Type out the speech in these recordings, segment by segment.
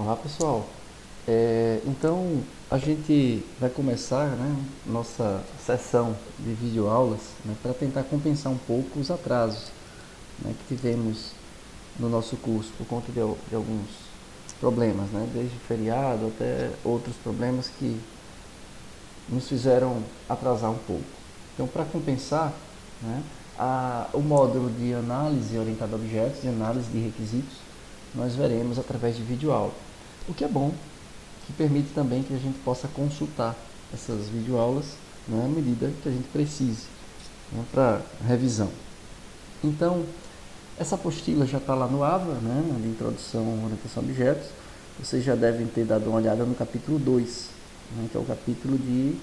Olá pessoal, então a gente vai começar, nossa sessão de videoaulas, para tentar compensar um pouco os atrasos, que tivemos no nosso curso por conta de alguns problemas, desde o feriado até outros problemas que nos fizeram atrasar um pouco. Então, para compensar, o módulo de análise orientada a objetos e análise de requisitos nós veremos através de videoaula, o que é bom, que permite também que a gente possa consultar essas videoaulas à medida que a gente precise para revisão. Então, essa apostila já está lá no AVA, de Introdução à Orientação a Objetos. Vocês já devem ter dado uma olhada no capítulo 2, que é o capítulo de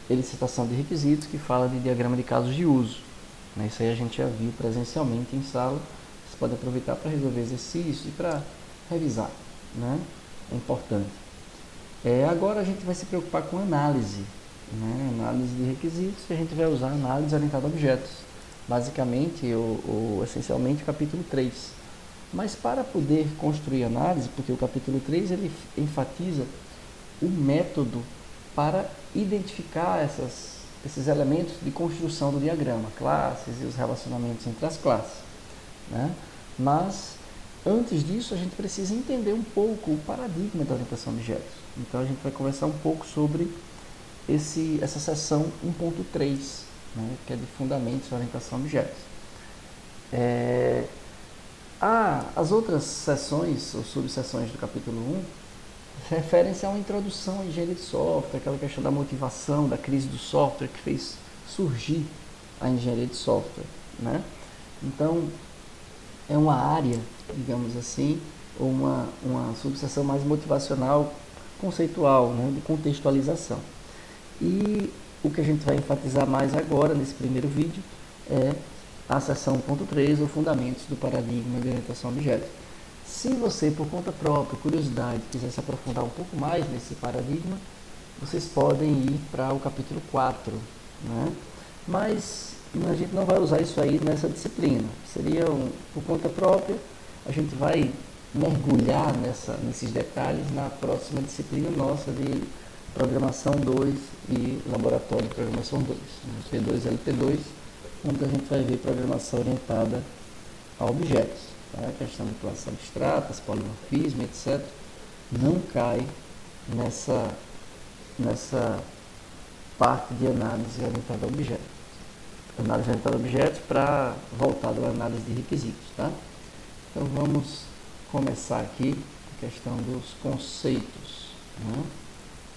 elicitação de requisitos, que fala de diagrama de casos de uso. Isso aí a gente já viu presencialmente em sala. Você pode aproveitar para resolver exercícios e para revisar. É importante. Agora a gente vai se preocupar com análise. Análise de requisitos, e a gente vai usar análise orientada a objetos. Basicamente, ou essencialmente, o capítulo 3. Mas para poder construir análise, porque o capítulo 3 ele enfatiza o método para identificar esses elementos de construção do diagrama, classes e os relacionamentos entre as classes. Mas, antes disso, a gente precisa entender um pouco o paradigma da orientação a objetos. Então, a gente vai conversar um pouco sobre essa seção 1.3, que é de fundamentos da orientação a objetos. As outras sessões, ou subseções do capítulo 1, referem-se a uma introdução à engenharia de software, aquela questão da motivação, da crise do software que fez surgir a engenharia de software. Então, é uma área, digamos assim, ou uma subseção mais motivacional, conceitual, de contextualização. E o que a gente vai enfatizar mais agora, nesse primeiro vídeo, é a seção 1.3, ou Fundamentos do Paradigma de Orientação a Objetos. Se você, por conta própria, curiosidade, quiser se aprofundar um pouco mais nesse paradigma, vocês podem ir para o capítulo 4. Mas a gente não vai usar isso aí nessa disciplina. Seria, por conta própria, a gente vai mergulhar nesses detalhes na próxima disciplina nossa de Programação 2 e Laboratório de Programação 2, P2 e LP2, onde a gente vai ver programação orientada a objetos. A questão de classes abstratas, polimorfismo, etc., não cai nessa parte de análise orientada a objetos. Análise orientada a objetos para voltado à análise de requisitos. Então vamos começar aqui a questão dos conceitos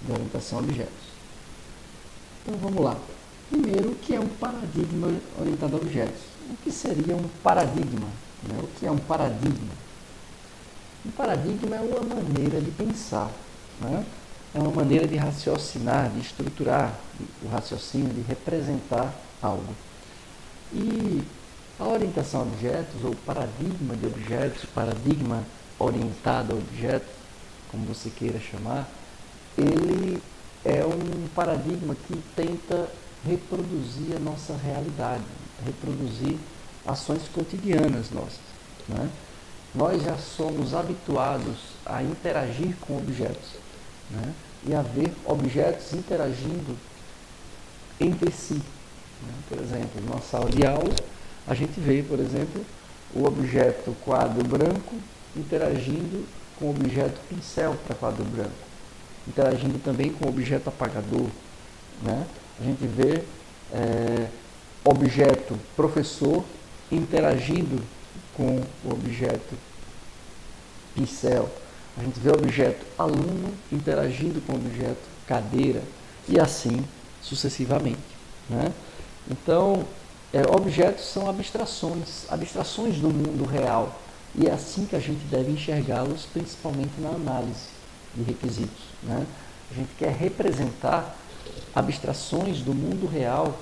de orientação a objetos. Então vamos lá. Primeiro, o que é um paradigma orientado a objetos? O que seria um paradigma? O que é um paradigma? Um paradigma é uma maneira de pensar, é uma maneira de raciocinar, de estruturar o raciocínio, de representar algo. E a orientação a objetos, ou paradigma de objetos, paradigma orientado a objetos, como você queira chamar, ele é um paradigma que tenta reproduzir a nossa realidade, reproduzir ações cotidianas nossas. Nós já somos habituados a interagir com objetos, e a ver objetos interagindo entre si. Por exemplo, na sala de aula, a gente vê, por exemplo, o objeto quadro branco interagindo com o objeto pincel para quadro branco, interagindo também com o objeto apagador. A gente vê objeto professor interagindo com o objeto pincel. A gente vê o objeto aluno interagindo com o objeto cadeira, e assim sucessivamente. Então, objetos são abstrações do mundo real, e é assim que a gente deve enxergá-los, principalmente na análise de requisitos. A gente quer representar abstrações do mundo real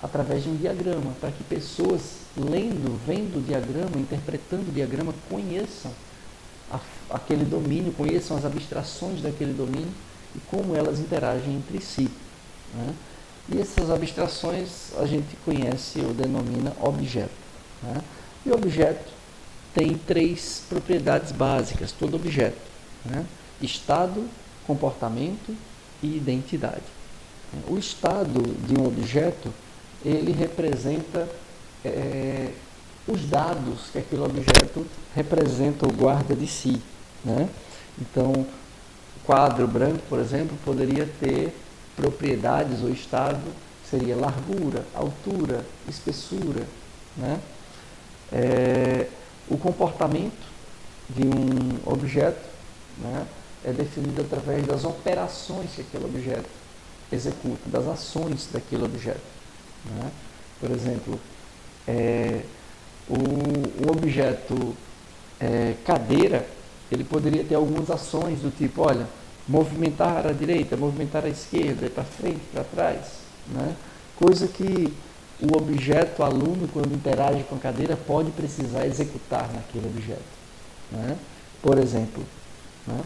através de um diagrama, para que pessoas vendo o diagrama, interpretando o diagrama, conheçam aquele domínio, conheçam as abstrações daquele domínio e como elas interagem entre si. E essas abstrações a gente conhece ou denomina objeto. E o objeto tem 3 propriedades básicas, todo objeto. estado, comportamento e identidade. O estado de um objeto, ele representa os dados que aquele objeto representa ou guarda de si, né? Então, o quadro branco, por exemplo, poderia ter propriedades ou estado, seria largura, altura, espessura, né? O comportamento de um objeto, né, é definido através das operações que aquele objeto executa, das ações daquele objeto, né? Por exemplo, o objeto cadeira, ele poderia ter algumas ações do tipo, olha, movimentar à direita, movimentar à esquerda, para frente, para trás, né? Coisa que o objeto aluno, quando interage com a cadeira, pode precisar executar naquele objeto, né? Por exemplo, né?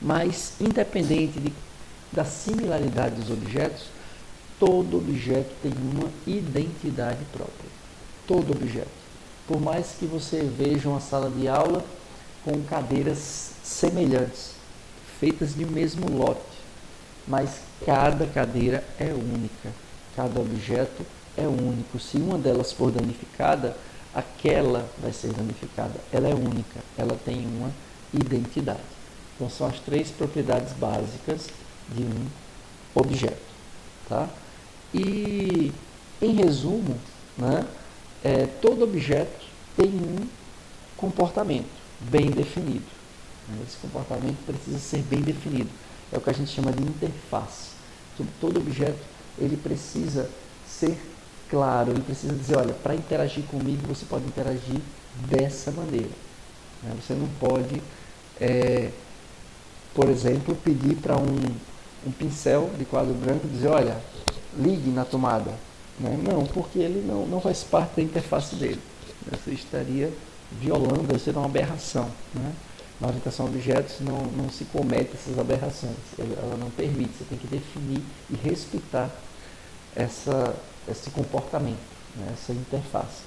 Mas independente da similaridade dos objetos, todo objeto tem uma identidade própria. Todo objeto. Por mais que você veja uma sala de aula com cadeiras semelhantes, feitas de mesmo lote, mas cada cadeira é única, cada objeto é único. Se uma delas for danificada, aquela vai ser danificada. Ela é única, ela tem uma identidade. Então, são as 3 propriedades básicas de um objeto. Tá? E, em resumo, né, todo objeto tem um comportamento bem definido. Esse comportamento precisa ser bem definido. É o que a gente chama de interface. Todo objeto ele precisa ser claro, ele precisa dizer, olha, para interagir comigo você pode interagir dessa maneira. Você não pode, por exemplo, pedir para um pincel de quadro branco dizer, olha, ligue na tomada. Não, porque ele não faz parte da interface dele. Você estaria violando, isso seria uma aberração. Na orientação a objetos não se comete essas aberrações, ela não permite, você tem que definir e respeitar esse comportamento, essa interface.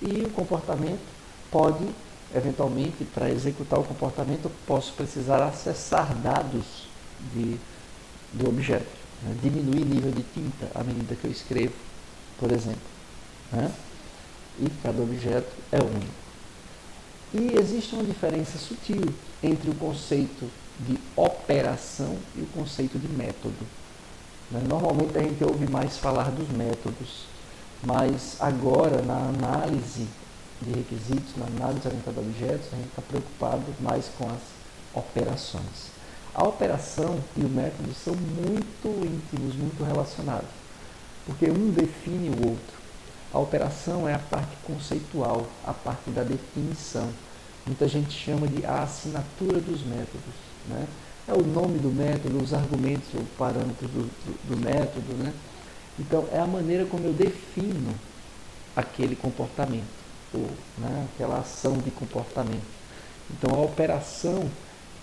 E o comportamento pode, eventualmente, para executar o comportamento, eu posso precisar acessar dados do objeto, diminuir nível de tinta à medida que eu escrevo, por exemplo. E cada objeto é único. E existe uma diferença sutil entre o conceito de operação e o conceito de método. Normalmente a gente ouve mais falar dos métodos, mas agora na análise de requisitos, na análise orientada a objetos, a gente está preocupado mais com as operações. A operação e o método são muito íntimos, muito relacionados, porque um define o outro. A operação é a parte conceitual, a parte da definição. Muita gente chama de a assinatura dos métodos. É o nome do método, os argumentos ou parâmetros do método. Então, é a maneira como eu defino aquele comportamento, aquela ação de comportamento. Então, a operação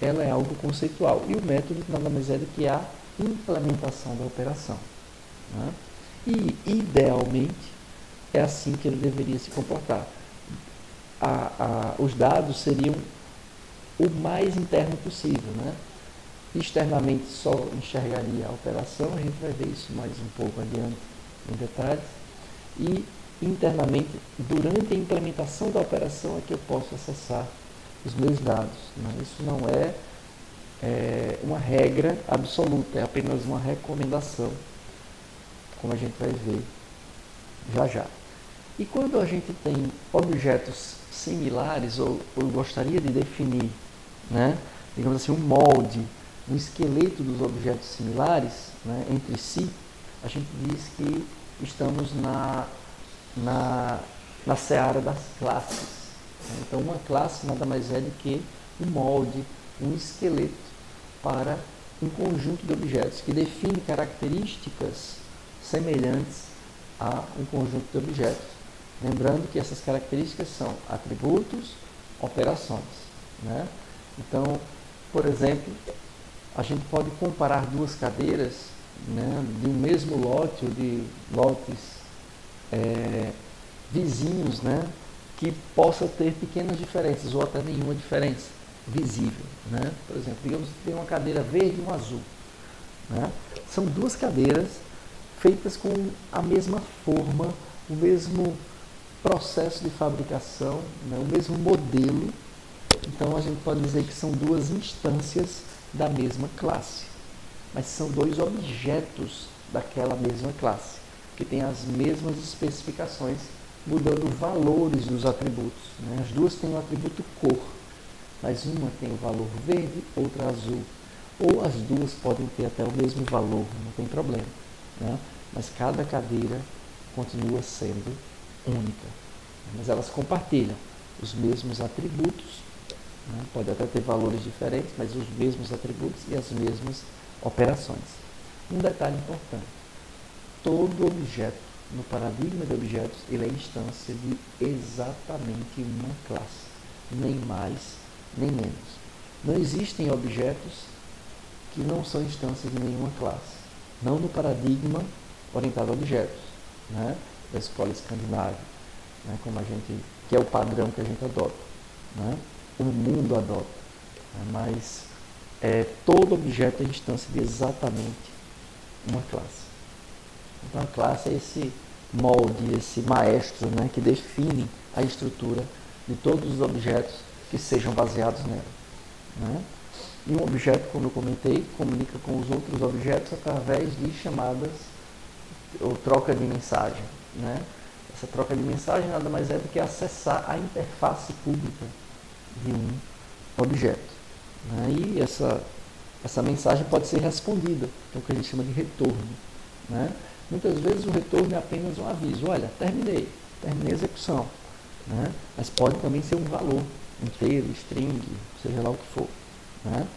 ela é algo conceitual. E o método nada mais é do que a implementação da operação. E, idealmente, é assim que ele deveria se comportar. Os dados seriam o mais interno possível. Externamente só enxergaria a operação, a gente vai ver isso mais um pouco adiante em detalhes. E internamente, durante a implementação da operação, é que eu posso acessar os meus dados. Isso não é uma regra absoluta, é apenas uma recomendação, como a gente vai ver já já. E quando a gente tem objetos similares, ou gostaria de definir, digamos assim, um molde, um esqueleto dos objetos similares entre si, a gente diz que estamos na seara das classes. Então, uma classe nada mais é do que um molde, um esqueleto para um conjunto de objetos que define características semelhantes a um conjunto de objetos. Lembrando que essas características são atributos, operações. Então, por exemplo, a gente pode comparar duas cadeiras de um mesmo lote ou de lotes vizinhos, que possa ter pequenas diferenças ou até nenhuma diferença. visível, né? Por exemplo, digamos que tem uma cadeira verde e uma azul, né? São duas cadeiras feitas com a mesma forma, o mesmo processo de fabricação, né? O mesmo modelo. Então a gente pode dizer que são duas instâncias da mesma classe, mas são dois objetos daquela mesma classe, que têm as mesmas especificações, mudando valores dos atributos, né? As duas têm o atributo cor, mas uma tem o valor verde, outra azul. Ou as duas podem ter até o mesmo valor, não tem problema, né? Mas cada cadeira continua sendo única. Mas elas compartilham os mesmos atributos, né? Pode até ter valores diferentes, mas os mesmos atributos e as mesmas operações. Um detalhe importante: todo objeto, no paradigma de objetos, ele é instância de exatamente uma classe, nem mais, nem menos. Não existem objetos que não são instâncias de nenhuma classe. Não no paradigma orientado a objetos, né? Da escola escandinava, né? Que é o padrão que a gente adota, né? O mundo adota, né? Mas todo objeto é instância de exatamente uma classe. Então a classe é esse molde, esse maestro, né? Que define a estrutura de todos os objetos que sejam baseados nela, né? E um objeto, como eu comentei, comunica com os outros objetos através de chamadas ou troca de mensagem, né? Essa troca de mensagem nada mais é do que acessar a interface pública de um objeto, né? E essa mensagem pode ser respondida, é o que a gente chama de retorno, né? Muitas vezes o retorno é apenas um aviso: olha, terminei a execução, né? Mas pode também ser um valor inteiro, string, seja lá o que for, né?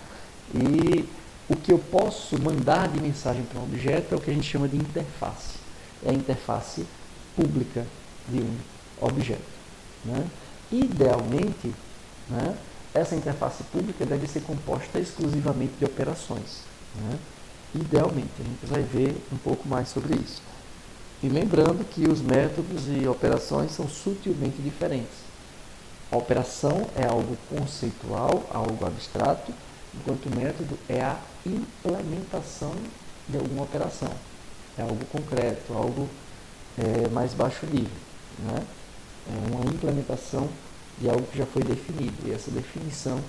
E o que eu posso mandar de mensagem para um objeto é o que a gente chama de interface. É a interface pública de um objeto, né? Idealmente, né, essa interface pública deve ser composta exclusivamente de operações, né? Idealmente, a gente vai ver um pouco mais sobre isso. E lembrando que os métodos e operações são sutilmente diferentes. A operação é algo conceitual, algo abstrato, enquanto o método é a implementação de alguma operação. É algo concreto, algo mais baixo nível, né? É uma implementação de algo que já foi definido, e essa definição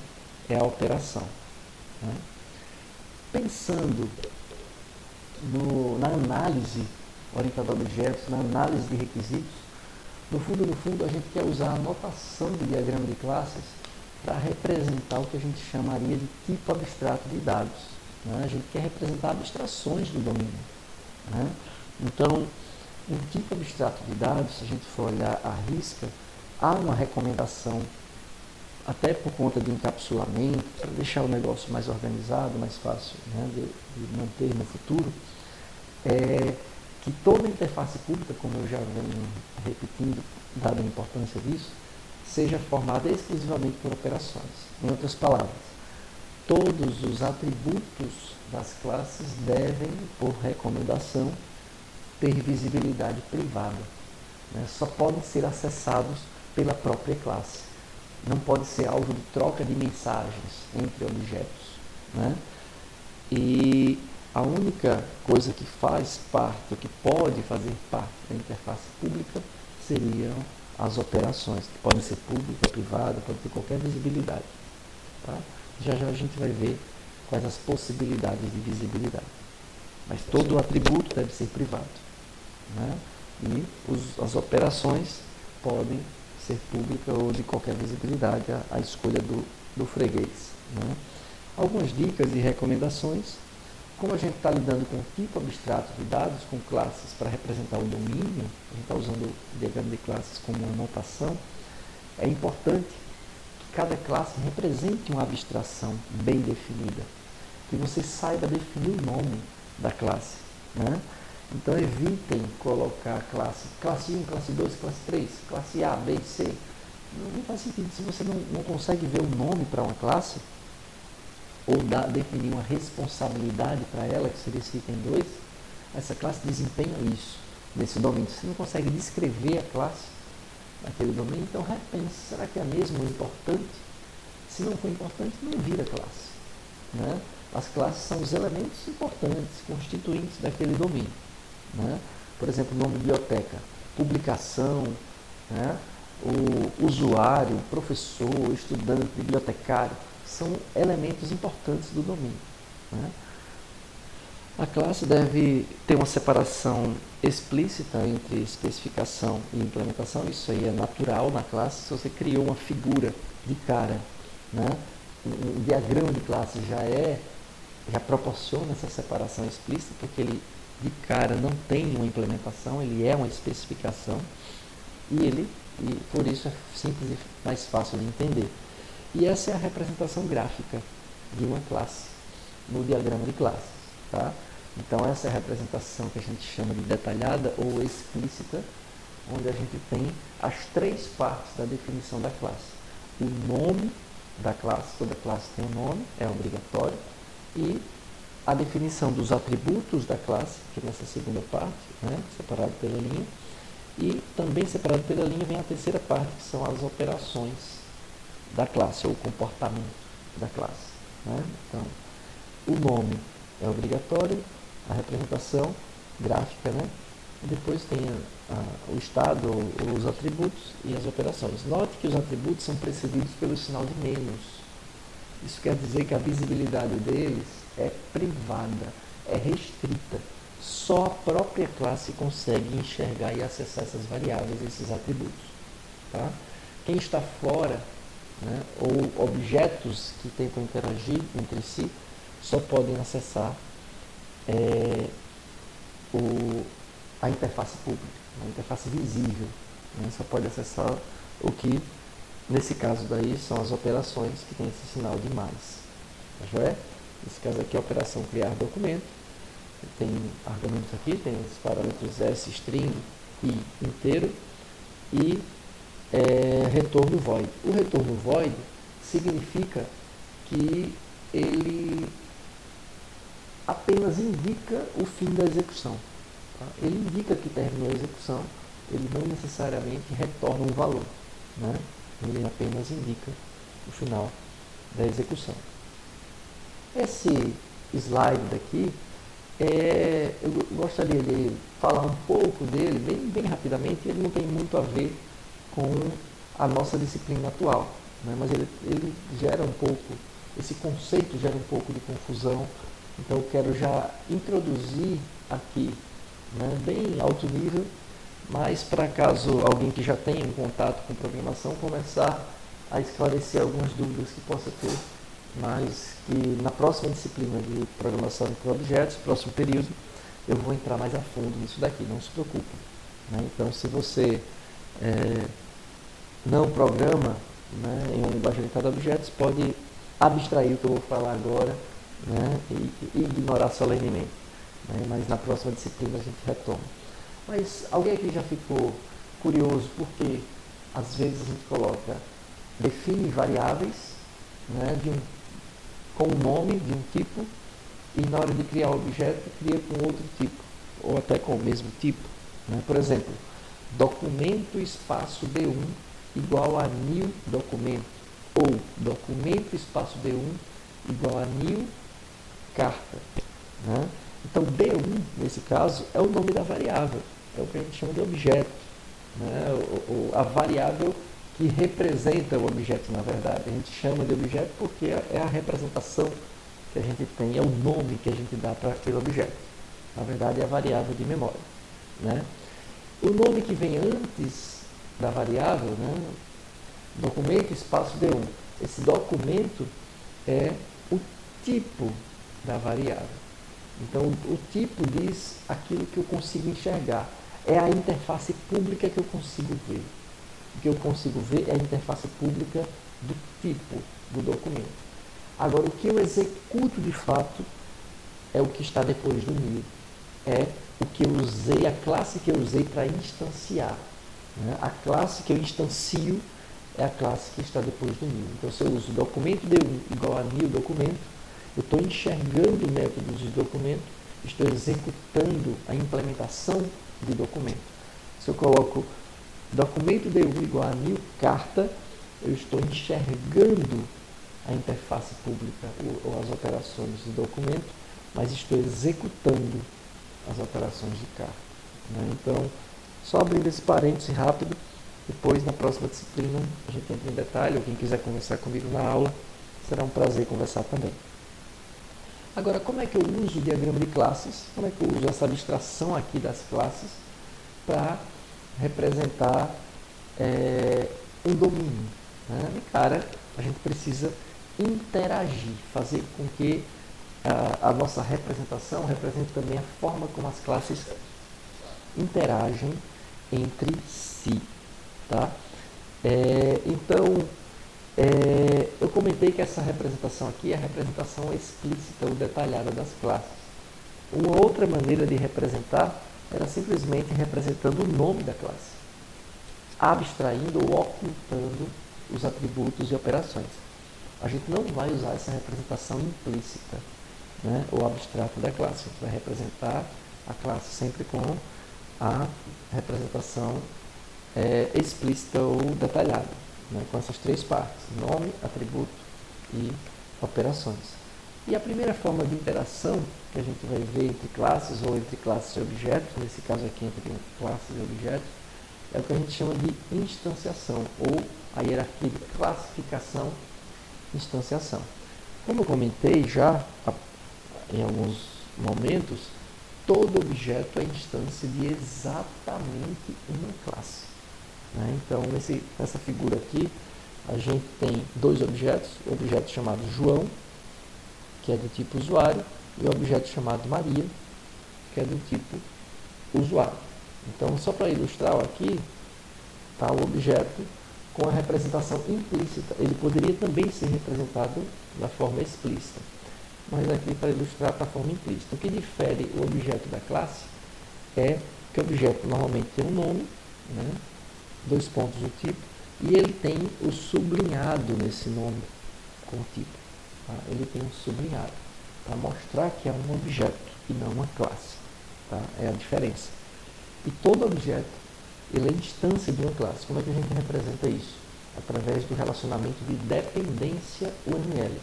é a operação, né? Pensando na análise orientada a objetos, na análise de requisitos, no fundo, a gente quer usar a notação do diagrama de classes para representar o que a gente chamaria de tipo abstrato de dados, né? A gente quer representar abstrações do domínio, né? Então, um tipo abstrato de dados, se a gente for olhar à risca, há uma recomendação, até por conta de encapsulamento, para deixar o negócio mais organizado, mais fácil, né, de manter no futuro, que toda interface pública, como eu já venho repetindo, dada a importância disso, seja formada exclusivamente por operações. Em outras palavras, todos os atributos das classes devem, por recomendação, ter visibilidade privada, né? Só podem ser acessados pela própria classe. Não pode ser alvo de troca de mensagens entre objetos, né? E a única coisa que faz parte, ou que pode fazer parte da interface pública, seriam as operações, que podem ser pública, privada, pode ter qualquer visibilidade, tá? Já a gente vai ver quais as possibilidades de visibilidade. Mas todo o atributo deve ser privado, né? E as operações podem ser públicas ou de qualquer visibilidade, a escolha do freguês, né? Algumas dicas e recomendações: como a gente está lidando com um tipo abstrato de dados, com classes para representar o domínio, a gente está usando o diagrama de classes como uma notação, é importante que cada classe represente uma abstração bem definida, que você saiba definir o nome da classe, né? Então evitem colocar classe 1, classe 2, classe 3, classe A, B e C. Não faz sentido. Se você não consegue ver o nome para uma classe, ou definir uma responsabilidade para ela, que seria esse item 2, essa classe desempenha isso, nesse domínio. Você não consegue descrever a classe naquele domínio, então repense: será que é mesmo importante Se não for importante, não vira classe. Né? As classes são os elementos importantes, constituintes daquele domínio. Né? Por exemplo, o nome biblioteca, publicação, né? O usuário, professor, estudante, bibliotecário, são elementos importantes do domínio. Né? A classe deve ter uma separação explícita entre especificação e implementação. Isso aí é natural na classe. Se você criou uma figura de cara, né? O diagrama de classe já proporciona essa separação explícita, porque ele de cara não tem uma implementação, ele é uma especificação e por isso é simples e mais fácil de entender. E essa é a representação gráfica de uma classe no diagrama de classes. Tá? Então essa é a representação que a gente chama de detalhada ou explícita, onde a gente tem as três partes da definição da classe. O nome da classe, toda classe tem um nome, é obrigatório, e a definição dos atributos da classe, que é nessa segunda parte, né, separado pela linha, e também separado pela linha vem a terceira parte, que são as operações da classe, ou o comportamento da classe. Né? Então, o nome é obrigatório, a representação gráfica, né? E depois tem o estado, os atributos e as operações. Note que os atributos são precedidos pelo sinal de menos. Isso quer dizer que a visibilidade deles é privada, é restrita. Só a própria classe consegue enxergar e acessar essas variáveis, esses atributos. Tá? Quem está fora, né, ou objetos que tentam interagir entre si, só podem acessar a interface pública, a interface visível. Né? Só pode acessar o que, nesse caso daí, são as operações que tem esse sinal de mais. Tá? Nesse caso aqui, a operação criar documento. Tem argumentos aqui, tem os parâmetros s, string e inteiro, e retorno void. O retorno void significa que ele apenas indica o fim da execução. Tá? Ele indica que terminou a execução, ele não necessariamente retorna um valor. Né? Ele apenas indica o final da execução. Esse slide daqui, eu gostaria de falar um pouco dele, bem rapidamente. Ele não tem muito a ver com a nossa disciplina atual, né? Mas ele gera um pouco, esse conceito gera um pouco de confusão. Então eu quero já introduzir aqui, né, bem alto nível, mas para caso alguém que já tenha um contato com programação começar a esclarecer algumas dúvidas que possa ter, mas que na próxima disciplina de programação de objetos, próximo período, eu vou entrar mais a fundo nisso daqui, não se preocupe. Né? Então, se você não programa, né, em uma linguagem orientada a objetos, pode abstrair o que eu vou falar agora, né, e ignorar solenemente. Né? Mas na próxima disciplina a gente retoma. Mas alguém aqui já ficou curioso porque às vezes a gente coloca, define variáveis, né, com o nome de um tipo, e na hora de criar o objeto cria com outro tipo, ou até com o mesmo tipo. Né? Por exemplo, documento espaço D1 igual a new documento, ou documento espaço D1 igual a new carta. Né? Então D1, nesse caso, é o nome da variável, é o que a gente chama de objeto. Né? A variável que representa o objeto, na verdade. A gente chama de objeto porque é a representação que a gente tem, é o nome que a gente dá para aquele objeto. Na verdade, é a variável de memória. Né? O nome que vem antes da variável, né? Documento espaço D1. Esse documento é o tipo da variável. Então, o tipo diz aquilo que eu consigo enxergar. É a interface pública que eu consigo ver. O que eu consigo ver é a interface pública do tipo do documento. Agora, o que eu executo de fato é o que está depois do new. É o que eu usei, a classe que eu usei para instanciar. Né? A classe que eu instancio é a classe que está depois do new. Então, se eu uso documento D1 igual a new documento, eu estou enxergando o método de documento, estou executando a implementação de documento. Se eu coloco documento D1 igual a new carta, eu estou enxergando a interface pública ou as operações do documento, mas estou executando as operações de cá. Né? Então, só abrindo esse parêntese rápido, depois na próxima disciplina a gente entra em detalhe, ou quem quiser conversar comigo na aula, será um prazer conversar também. Agora, como é que eu uso o diagrama de classes? Como é que eu uso essa abstração aqui das classes para representar um domínio? Né? E, cara, a gente precisa interagir, fazer com que a nossa representação represente também a forma como as classes interagem entre si. Tá? Então, eu comentei que essa representação aqui é a representação explícita ou detalhada das classes. Uma outra maneira de representar era simplesmente representando o nome da classe, abstraindo ou ocultando os atributos e operações. A gente não vai usar essa representação implícita, né, ou abstrata da classe. A gente vai representar a classe sempre com a representação explícita ou detalhada, né, com essas três partes: nome, atributo e operações. E a primeira forma de interação que a gente vai ver entre classes ou entre classes e objetos, nesse caso aqui entre classes e objetos, é o que a gente chama de instanciação, ou a hierarquia de classificação instanciação. Como eu comentei já em alguns momentos, todo objeto é instância de exatamente uma classe. Né? Então, nessa figura aqui, a gente tem dois objetos: o objeto chamado João, que é do tipo usuário, e o objeto chamado Maria, que é do tipo usuário. Então, só para ilustrar aqui, está o objeto com a representação implícita. Ele poderia também ser representado da forma explícita, mas aqui para ilustrar para a forma implícita. O que difere o objeto da classe é que o objeto normalmente tem um nome, né, dois pontos do tipo, e ele tem o sublinhado nesse nome com o tipo. Tá? Ele tem um sublinhado para mostrar que é um objeto e não uma classe. Tá? É a diferença. E todo objeto ele é instância de uma classe. Como é que a gente representa isso? Através do relacionamento de dependência UML,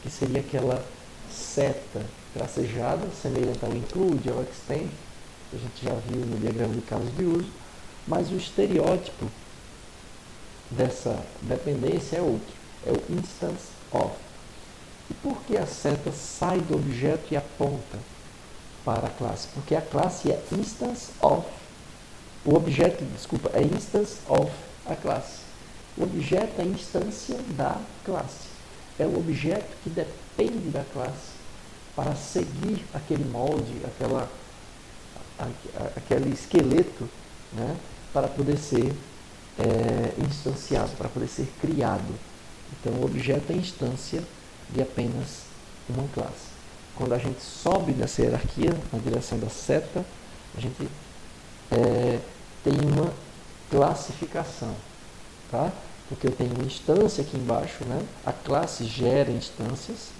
que seria aquela seta tracejada, semelhante ao include, ao extend, que a gente já viu no diagrama de casos de uso, mas o estereótipo dessa dependência é outro, é o instance of. E por que a seta sai do objeto e aponta para a classe? Porque a classe é instance of. O objeto, é instance of a classe. O objeto é a instância da classe. É o objeto que depende da classe para seguir aquele molde, aquele esqueleto, né, para poder ser instanciado, para poder ser criado. Então, o objeto é a instância de apenas uma classe. Quando a gente sobe nessa hierarquia, na direção da seta, a gente tem uma classificação, tá? Porque eu tenho uma instância aqui embaixo, né? A classe gera instâncias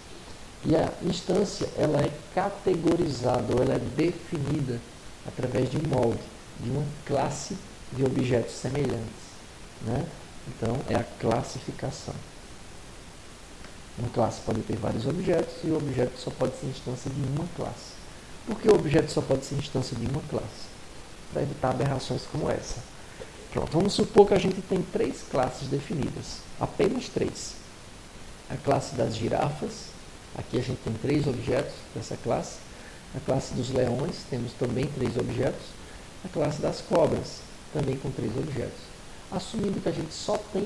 e a instância ela é categorizada ou ela é definida através de um molde, de uma classe de objetos semelhantes, né? Então é a classificação. Uma classe pode ter vários objetos e o objeto só pode ser instância de uma classe. Por que o objeto só pode ser instância de uma classe? Para evitar aberrações como essa. Pronto, vamos supor que a gente tem três classes definidas, apenas três. A classe das girafas, aqui a gente tem três objetos dessa classe. A classe dos leões, temos também três objetos. A classe das cobras, também com três objetos. Assumindo que a gente só tem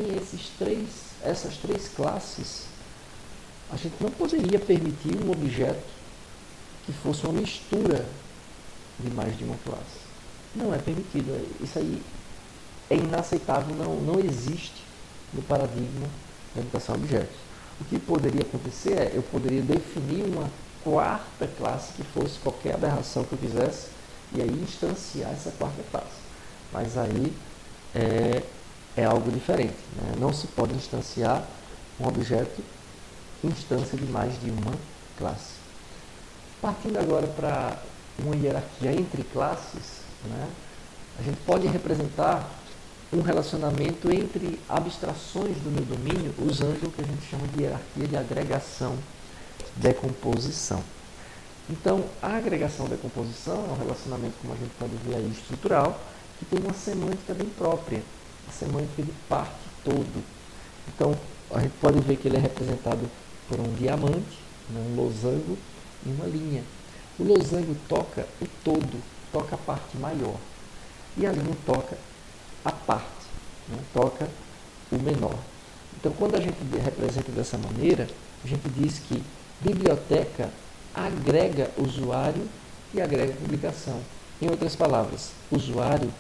essas três classes, a gente não poderia permitir um objeto que fosse uma mistura de mais de uma classe. Não é permitido. Isso aí é inaceitável, não existe no paradigma da educação a objetos. O que poderia acontecer é, eu poderia definir uma quarta classe que fosse qualquer aberração que eu quisesse, e aí instanciar essa quarta classe. Mas aí é algo diferente. Né? Não se pode instanciar um objeto instância de mais de uma classe. Partindo agora para uma hierarquia entre classes, né? A gente pode representar um relacionamento entre abstrações do meu domínio usando o que a gente chama de hierarquia de agregação-decomposição. Então, a agregação-decomposição é um relacionamento, como a gente pode ver aí, estrutural, que tem uma semântica bem própria, a semântica de parte-todo. Então, a gente pode ver que ele é representado por um diamante, um losango e uma linha. O losango toca o todo, toca a parte maior. E a linha toca a parte, toca o menor. Então, quando a gente representa dessa maneira, a gente diz que biblioteca agrega usuário e agrega publicação. Em outras palavras, usuário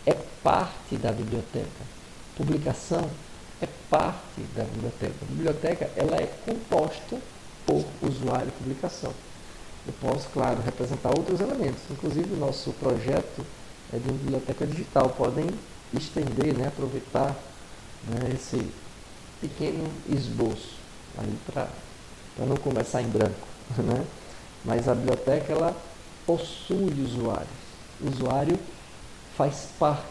é parte da biblioteca. Publicação é parte da biblioteca. A biblioteca ela é composta por usuário e publicação. Eu posso, claro, representar outros elementos. Inclusive, o nosso projeto é de uma biblioteca digital. Podem estender, aproveitar esse pequeno esboço para não começar em branco. Mas a biblioteca ela possui usuários. O usuário faz parte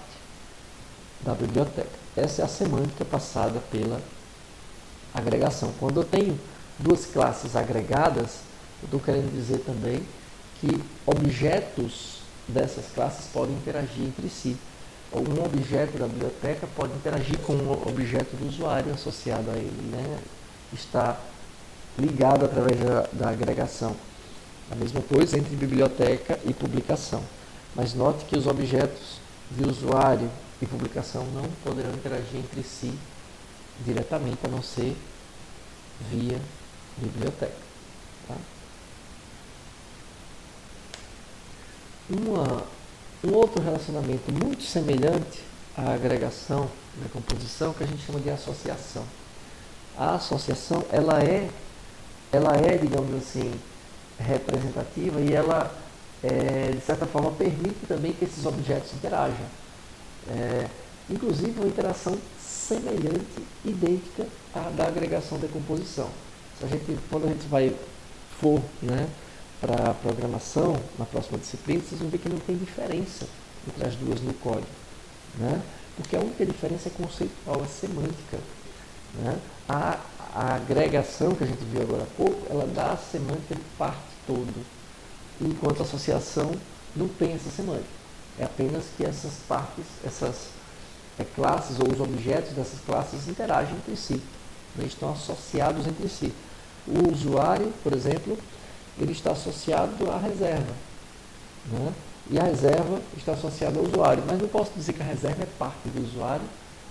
da biblioteca. Essa é a semântica passada pela agregação. Quando eu tenho duas classes agregadas, eu estou querendo dizer também que objetos dessas classes podem interagir entre si. Um objeto da biblioteca pode interagir com um objeto do usuário associado a ele. Está ligado através da agregação. A mesma coisa entre biblioteca e publicação. Mas note que os objetos de usuário e publicação não poderão interagir entre si diretamente, a não ser via biblioteca. Tá? Um outro relacionamento muito semelhante à agregação, à composição, que a gente chama de associação. A associação, ela é, digamos assim, representativa e ela, de certa forma, permite também que esses objetos interajam. Inclusive, uma interação semelhante, idêntica à da agregação-decomposição. Quando a gente for para a programação, na próxima disciplina, vocês vão ver que não tem diferença entre as duas no código. Porque a única diferença é conceitual, é semântica. A agregação que a gente viu agora há pouco, ela dá a semântica de parte todo, enquanto a associação não tem essa semântica. É apenas que essas partes, essas classes ou os objetos dessas classes interagem entre si, estão associados entre si. O usuário, por exemplo, ele está associado à reserva, e a reserva está associada ao usuário, mas não posso dizer que a reserva é parte do usuário,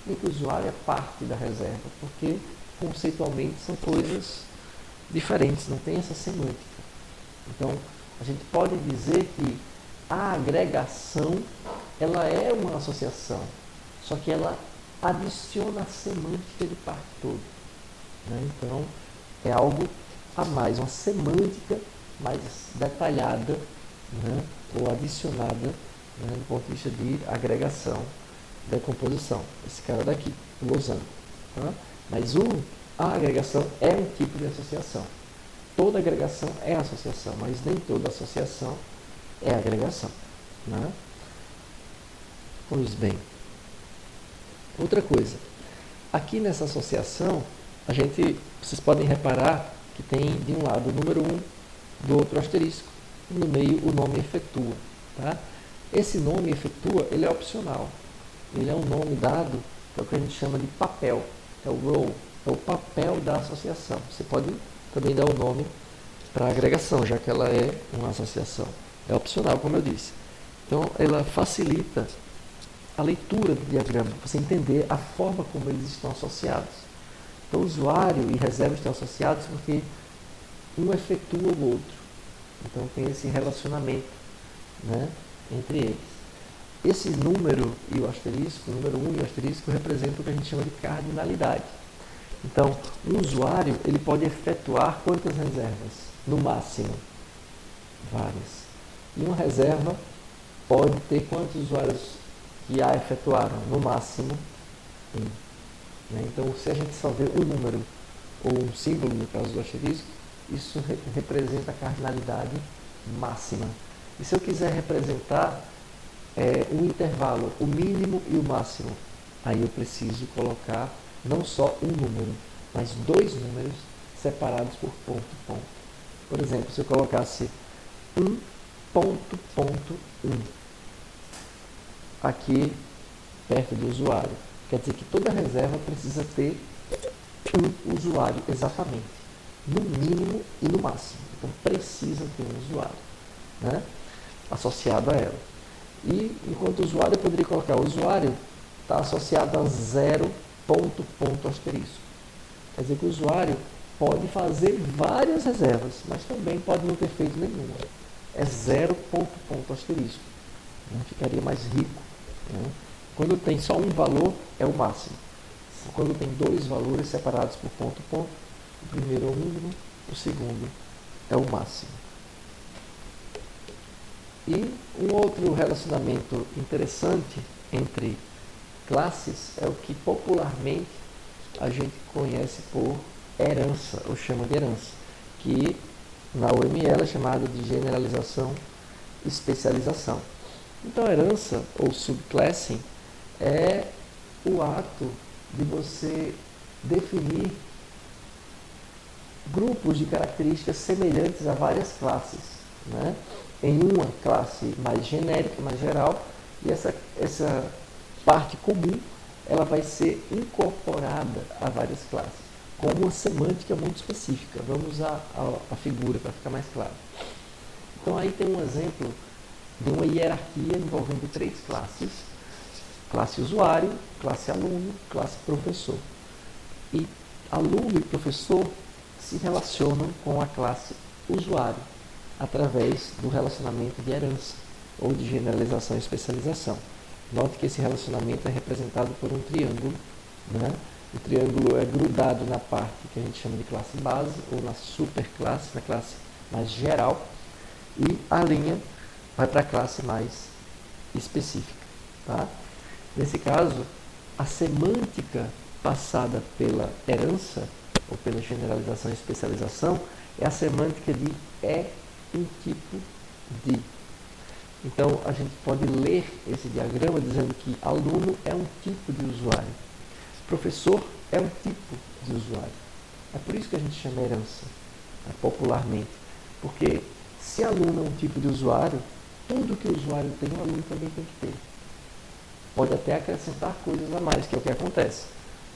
nem que o usuário é parte da reserva, porque conceitualmente são coisas diferentes, não tem essa semântica. Então, a gente pode dizer que a agregação ela é uma associação, só que ela adiciona a semântica de parte todo. Então, é algo a mais, uma semântica mais detalhada, ou adicionada, do ponto de vista de agregação, decomposição. Esse cara daqui, o losango. Mas a agregação é um tipo de associação. Toda agregação é associação, mas nem toda associação é agregação. Pois bem. Outra coisa. Aqui nessa associação, vocês podem reparar que tem de um lado o número 1, do outro asterisco. E no meio o nome efetua. Tá? Esse nome efetua, ele é opcional. Ele é um nome dado, é o que a gente chama de papel. É o role, é o papel da associação. Você pode também dar o nome para a agregação, já que ela é uma associação. É opcional, como eu disse. Então, ela facilita a leitura do diagrama, para você entender a forma como eles estão associados. Então, usuário e reserva estão associados porque um efetua o outro. Então, tem esse relacionamento entre eles. Esse número e o asterisco, o número 1 e o asterisco, representam o que a gente chama de cardinalidade. Então, um usuário ele pode efetuar quantas reservas? No máximo, várias. E uma reserva pode ter quantos usuários que a efetuaram? No máximo, 1. Então, se a gente só vê um número ou um símbolo, no caso do asterisco, isso representa a cardinalidade máxima. E se eu quiser representar um intervalo, o mínimo e o máximo, Aí eu preciso colocar não só um número, mas dois números separados por ponto, ponto. Por exemplo, se eu colocasse 1 ponto, ponto 1 aqui perto do usuário, quer dizer que toda reserva precisa ter um usuário exatamente, no mínimo e no máximo. Então precisa ter um usuário, né, associado a ela. E enquanto usuário, eu poderia colocar o usuário está associado a 0 ponto, ponto asterisco. Quer dizer que o usuário pode fazer várias reservas, mas também pode não ter feito nenhuma. É 0 ponto, ponto asterisco. Ficaria mais rico, né? Quando tem só um valor, é o máximo. Quando tem dois valores separados por ponto, ponto, o primeiro é o mínimo, o segundo é o máximo. E um outro relacionamento interessante entre classes é o que popularmente a gente conhece por herança, ou chama de herança, que na UML é chamada de generalização especialização. Então, a herança, ou subclassing, é o ato de você definir grupos de características semelhantes a várias classes, né, em uma classe mais genérica, mais geral, e essa parte comum ela vai ser incorporada a várias classes, com uma semântica muito específica. Vamos usar a figura para ficar mais claro. Então, aí tem um exemplo de uma hierarquia envolvendo três classes: classe usuário, classe aluno, classe professor. E aluno e professor se relacionam com a classe usuário através do relacionamento de herança ou de generalização e especialização. Note que esse relacionamento é representado por um triângulo, né? O triângulo é grudado na parte que a gente chama de classe base ou na superclasse, na classe mais geral, e a linha vai para a classe mais específica, tá? Nesse caso, a semântica passada pela herança ou pela generalização e especialização é a semântica de é um tipo de. Então, a gente pode ler esse diagrama dizendo que aluno é um tipo de usuário, professor é um tipo de usuário. É por isso que a gente chama herança, né, popularmente, porque se aluno é um tipo de usuário, tudo que o usuário tem, o aluno também tem que ter. Pode até acrescentar coisas a mais, que é o que acontece.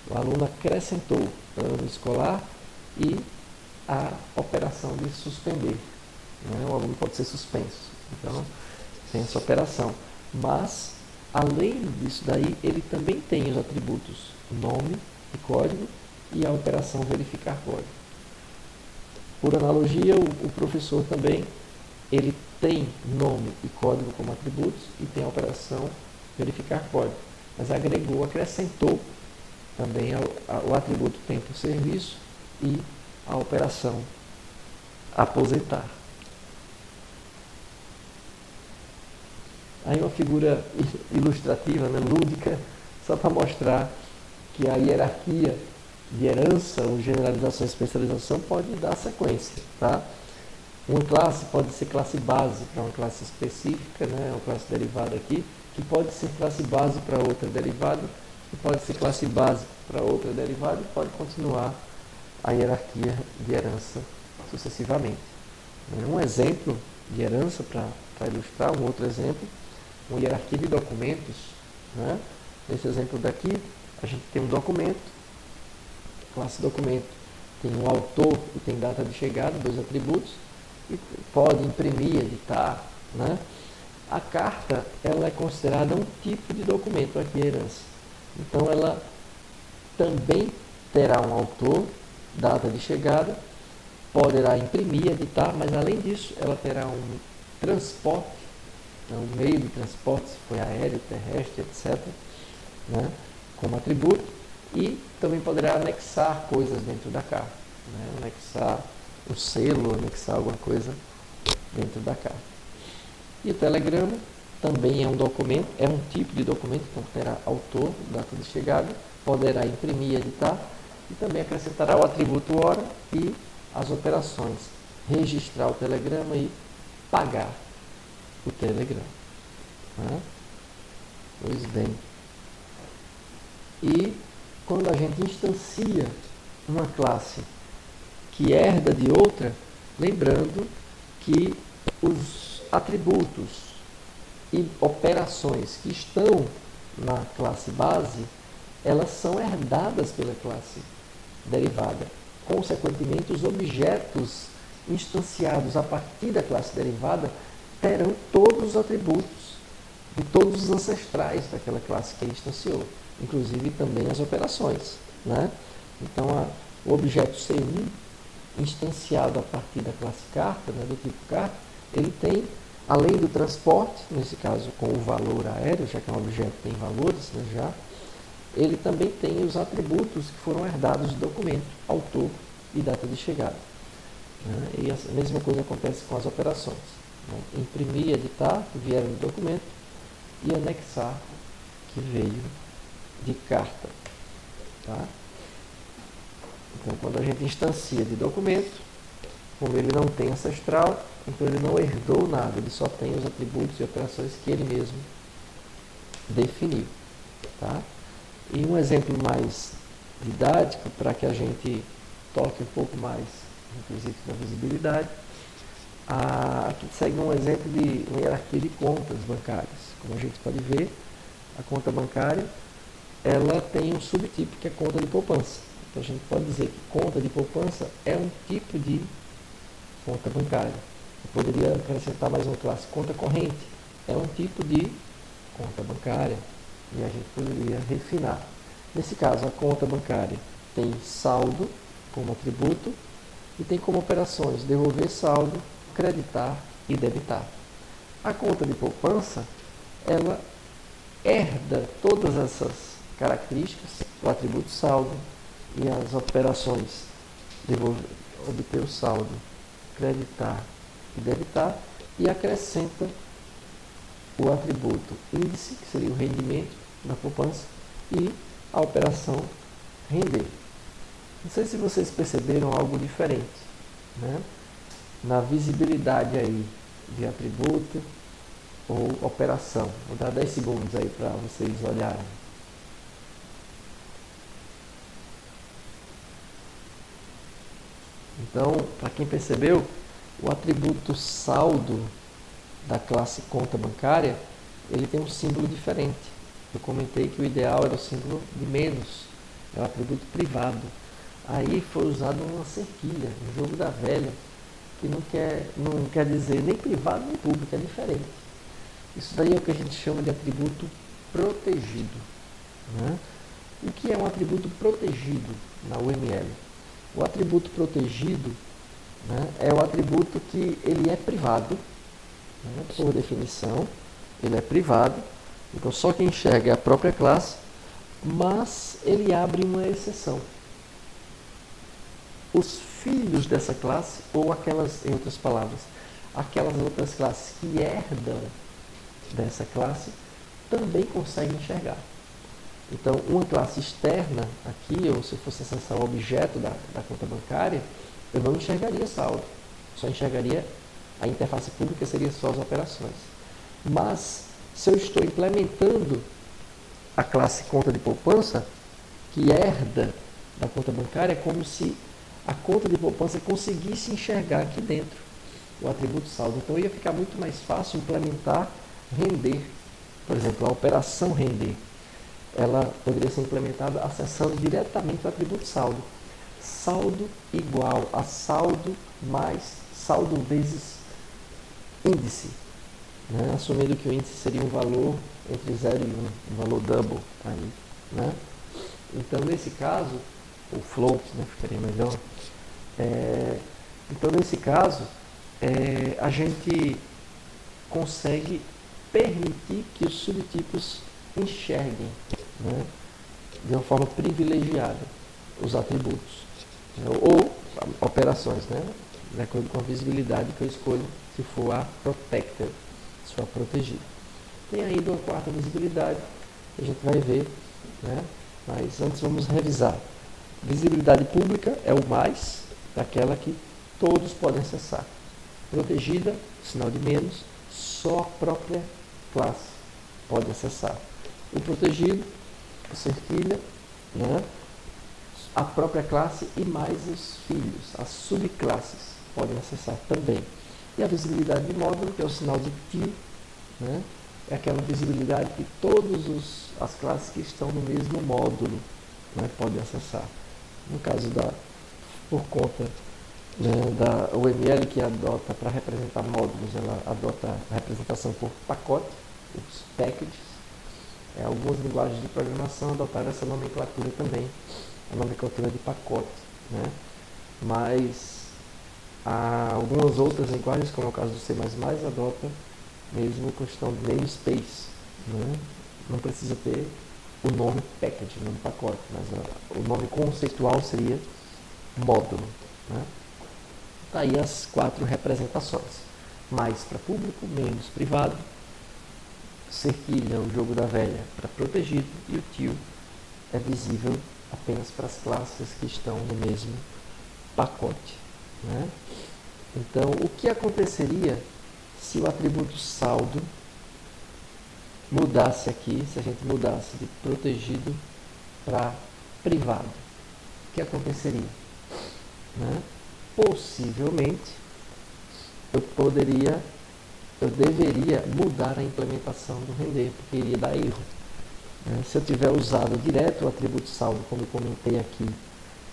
O aluno acrescentou ano escolar e a operação de suspender, né? O aluno pode ser suspenso. Então, tem essa operação. Mas, além disso daí, ele também tem os atributos nome e código e a operação verificar código. Por analogia, o professor também, ele tem nome e código como atributos e tem a operação verificar código. Mas agregou, acrescentou também o atributo tempo serviço e a operação aposentar. Aí uma figura ilustrativa, né, lúdica, só para mostrar que a hierarquia de herança ou generalização e especialização pode dar sequência, tá? Uma classe pode ser classe base para uma classe específica, né, uma classe derivada aqui, que pode ser classe base para outra derivada, que pode ser classe base para outra derivada e pode continuar a hierarquia de herança sucessivamente. Um exemplo de herança para ilustrar, um outro exemplo, uma hierarquia de documentos, né? Nesse exemplo daqui, a gente tem um documento, classe documento tem um autor e tem data de chegada, dois atributos, e pode imprimir, editar, né? A carta, ela é considerada um tipo de documento aqui, herança. Então, ela também terá um autor, data de chegada, poderá imprimir, editar, mas além disso, ela terá um transporte, um meio de transporte, se for aéreo, terrestre, etc., né, como atributo, e também poderá anexar coisas dentro da carta, né, anexar um selo, anexar alguma coisa dentro da carta. E o telegrama também é um documento, é um tipo de documento, então terá autor, data de chegada, poderá imprimir e editar, e também acrescentará o atributo hora e as operações, registrar o telegrama e pagar o telegrama. Pois bem. E quando a gente instancia uma classe que herda de outra, lembrando que os atributos e operações que estão na classe base, elas são herdadas pela classe derivada. Consequentemente, os objetos instanciados a partir da classe derivada terão todos os atributos de todos os ancestrais daquela classe que instanciou, inclusive também as operações, né? Então, o objeto C1, instanciado a partir da classe carta, né, do tipo carta, ele tem, além do transporte, nesse caso com o valor aéreo, já que é um objeto que tem valores, né, já, ele também tem os atributos que foram herdados do documento, autor e data de chegada. Né? E a mesma coisa acontece com as operações. Né? Imprimir, editar, que vieram do documento, e anexar, que veio de carta. Tá? Então, quando a gente instancia de documento, como ele não tem ancestral, então ele não herdou nada, ele só tem os atributos e operações que ele mesmo definiu. Tá? E um exemplo mais didático, para que a gente toque um pouco mais no quesito da visibilidade, aqui segue um exemplo de uma hierarquia de contas bancárias. Como a gente pode ver, a conta bancária ela tem um subtipo que é conta de poupança. Então a gente pode dizer que conta de poupança é um tipo de conta bancária. Eu poderia acrescentar mais uma classe, conta corrente, é um tipo de conta bancária. E a gente poderia refinar. Nesse caso, a conta bancária tem saldo como atributo e tem como operações devolver saldo, creditar e debitar. A conta de poupança, ela herda todas essas características, o atributo saldo e as operações obter o saldo, creditar e debitar, e acrescenta o atributo índice, que seria o rendimento da poupança, e a operação render. Não sei se vocês perceberam algo diferente, né? Na visibilidade aí de atributo ou operação. Vou dar 10 segundos aí para vocês olharem. Então, para quem percebeu, o atributo saldo da classe conta bancária, ele tem um símbolo diferente. Eu comentei que o ideal era o símbolo de menos, é o atributo privado. Aí foi usado uma cerquilha, um jogo da velha, que não quer dizer nem privado nem público, é diferente. Isso daí é o que a gente chama de atributo protegido. Né? O que é um atributo protegido na UML? O atributo protegido, né, é o atributo que ele é privado, né, por definição, ele é privado, então só quem enxerga é a própria classe, mas ele abre uma exceção. Os filhos dessa classe, ou aquelas, em outras palavras, aquelas outras classes que herdam dessa classe, também conseguem enxergar. Então, uma classe externa aqui, ou se eu fosse acessar o objeto da conta bancária, eu não enxergaria saldo, só enxergaria a interface pública, seria só as operações. Mas, se eu estou implementando a classe conta de poupança, que herda da conta bancária, é como se a conta de poupança conseguisse enxergar aqui dentro o atributo saldo. Então, ia ficar muito mais fácil implementar render. Por exemplo, a operação render, ela poderia ser implementada acessando diretamente o atributo saldo. Saldo igual a saldo mais saldo vezes índice, né? Assumindo que o índice seria um valor entre 0 e 1, um valor double aí, né? Então, nesse caso, o float, né, ficaria melhor. Então, nesse caso, a gente consegue permitir que os subtipos enxerguem, né, de uma forma privilegiada os atributos, né, ou operações, né, de acordo com a visibilidade que eu escolho, se for a protected, se for a protegida. Tem ainda uma quarta visibilidade, que a gente vai ver, né, mas antes vamos revisar. Visibilidade pública é o mais, daquela que todos podem acessar. Protegida, sinal de menos, só a própria classe pode acessar. O protegido o cerquilha, né? A própria classe e mais os filhos, as subclasses, podem acessar também. E a visibilidade de módulo, que é o sinal de T, né? É aquela visibilidade que todas as classes que estão no mesmo módulo, né, podem acessar. No caso por conta, né, da UML, que adota para representar módulos, ela adota a representação por pacote, os packages. Algumas linguagens de programação adotaram essa nomenclatura também, a nomenclatura de pacote, né? Mas algumas outras linguagens, como é o caso do C++, adota mesmo a questão de namespace, né? Não precisa ter o nome package, o nome pacote, mas o nome conceitual seria módulo, né? Tá aí as 4 representações, mais para público, menos privado, cerquilha, o jogo da velha, para protegido, e o tio é visível apenas para as classes que estão no mesmo pacote, né? Então, o que aconteceria se o atributo saldo mudasse aqui, se a gente mudasse de protegido para privado? O que aconteceria? Né? Possivelmente, eu deveria mudar a implementação do render, porque iria dar erro. Se eu tiver usado direto o atributo saldo, como eu comentei aqui,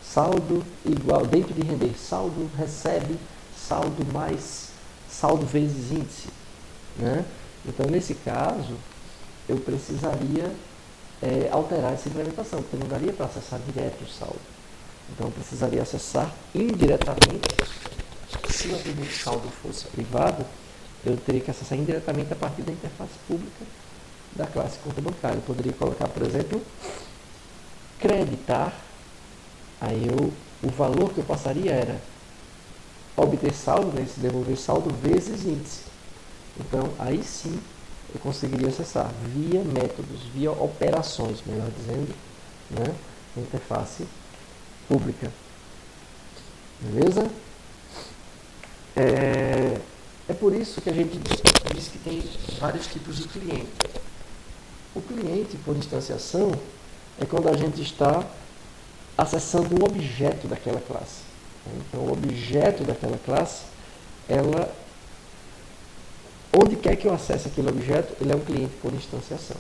saldo igual, dentro de render, saldo recebe saldo mais saldo vezes índice, né? Então, nesse caso, eu precisaria alterar essa implementação, porque não daria para acessar direto o saldo. Então, eu precisaria acessar indiretamente. Se o atributo saldo fosse privado, eu teria que acessar indiretamente a partir da interface pública da classe conta bancária. Eu poderia colocar, por exemplo, creditar, aí o valor que eu passaria era obter saldo, né, se devolver saldo vezes índice. Então, aí sim, eu conseguiria acessar via métodos, via operações, melhor dizendo, né, na interface pública. Beleza? É por isso que a gente diz que tem vários tipos de cliente. O cliente por instanciação é quando a gente está acessando um objeto daquela classe. Então, o objeto daquela classe, onde quer que eu acesse aquele objeto, ele é um cliente por instanciação,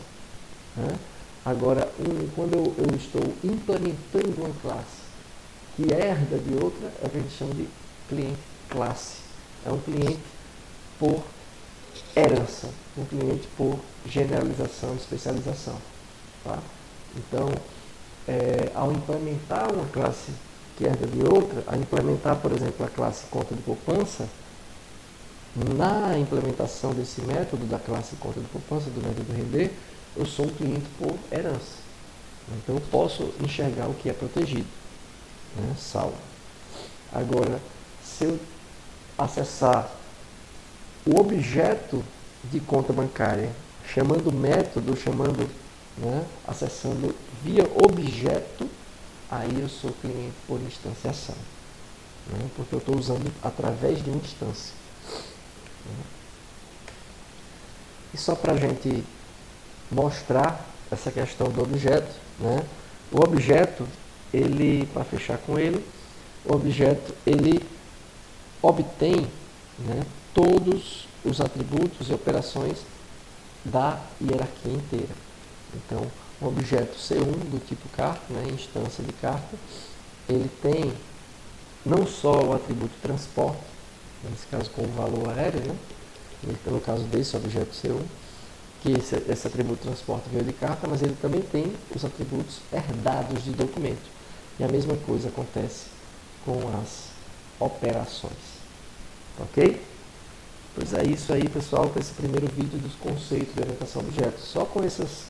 né? Agora, quando eu estou implementando uma classe que herda de outra, é o que a gente chama de cliente classe. É um cliente por herança, um cliente por generalização, especialização, tá? Então, ao implementar uma classe que herda de outra, a implementar, por exemplo, a classe conta de poupança, na implementação desse método da classe conta de poupança, do método render, eu sou um cliente por herança. Então, eu posso enxergar o que é protegido, né? Salvo. Agora, se eu acessar o objeto de conta bancária, chamando método, né, acessando via objeto, aí eu sou cliente por instanciação, né, porque eu estou usando através de uma instância. E só para a gente mostrar essa questão do objeto, né, o objeto, para fechar com ele, o objeto, ele obtém, né, todos os atributos e operações da hierarquia inteira. Então, o objeto C1 do tipo carta, né, instância de carta, ele tem não só o atributo transporte, nesse caso com o valor aéreo, né, no caso desse objeto C1, que esse atributo transporte veio de carta, mas ele também tem os atributos herdados de documento. E a mesma coisa acontece com as operações. Ok? Pois é isso aí, pessoal, com esse primeiro vídeo dos conceitos de orientação a objetos. Só com essas